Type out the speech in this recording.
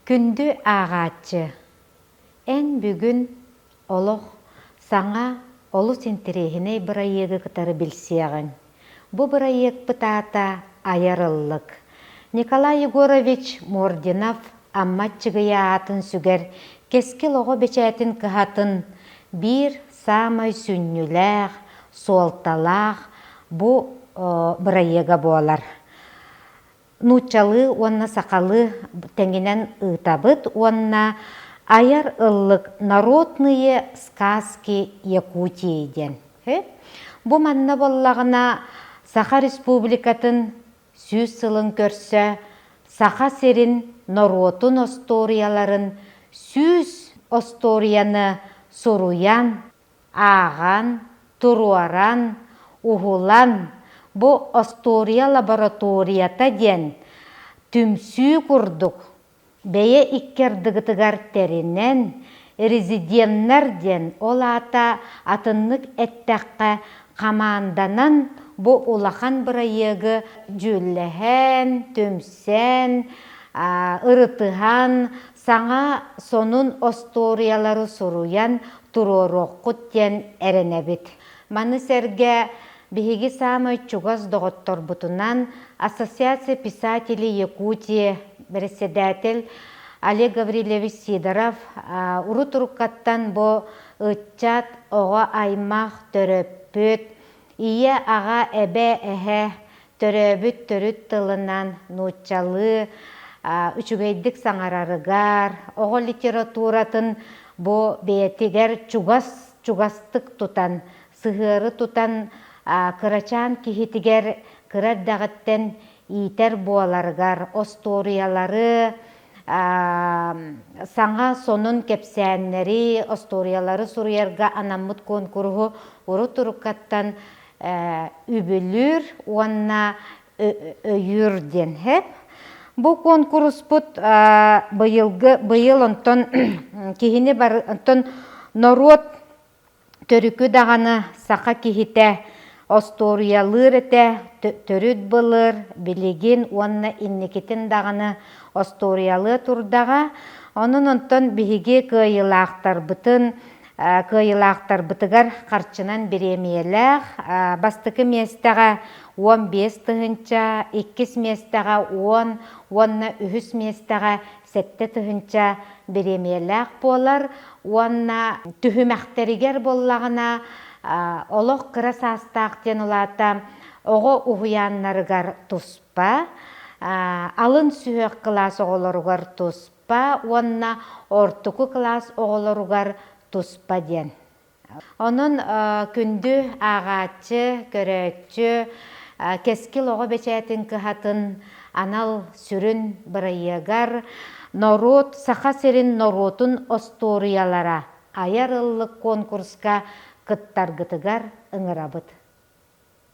Күндү ағачы. Эн бүгін олық саңа олу сентерехіне бір айығы кытары білсеғін. Бұ бір айық бұтата айарылық. Николай Егорович Мординов амматчығыя атын сүгер кескел оғы бечәтін кыхатын бір самай сүнніләғ, суалталақ бұ бір айыға болар. Нучалы, онна сақалы тәңгенен ұтабыт, онна аяр ыллық народные сказки Якутиеден. Бұ манна боллағына Саха Республикатын сүз сылын көрсі, Саха серін народун осторияларын, сүз осторияны соруян, аған, туруаран, ухулан, бұ остория лабораторията ден түмсүй күрдік. Бәйе иккердігітігар тәрінен резиденттер ден ол атынлық әттәққа қаманданан бұ улахан бір айығы жүлләхән, түмсән, ырытыған саңа сонун осториялары соруян туруроққыт ден әренәбіт. Маны сәрге Биһиги самый чугас доғыттор бутунан Ассоциация писателей Якутии председатель Олег Гаврилевич Сидоров уру туруккаттан бо ытчат оға аймақ төрөппүт, ие аға әбә әхә төрөбүт төрүт тылынан нучалы, үчүгейдік саңарарыгар, оға литературатын бо бәйтігер чугастык тутан, сығыры тутан, кырачан кихитигер кыраддағыттен итер буаларыгар, осториялары, саңа сонун кепсәннери, осториялары суруярга анаммыт конкургу уру туруккаттан үбүлүр, уанна өйүрден. Бу конкурс бұт быйыл онтон кихини бар, онтон народ төрүкү дағаны сақа кихите осториялыр әте төрүт былыр, билигин, уанна иннекетин дағаны осториялы турдаға. Onun онтон биһиги кыйылақтар бытыгар қарчынан беремиеләх, бастықы местаға 15 тыгынча, 2 местаға 10, уанна 3 местаға 7 тыгынча беремиеләх болар. Уанна түхімәқтерігер боллағына олық қыра састақтен олата оғы ұғыянларығар тұспа, алын сүйек класс оғыларығар тұспа, уанна ортықы класс оғыларығар тұспа ден. Onun күнді ағачы, көрәтчі, кескіл оғы бәчәтін кіхатын анал сүрін бірайығар, народ, саха серин народун осториялара аярыллык конкурска кыттаргытыгар ыңырабыт.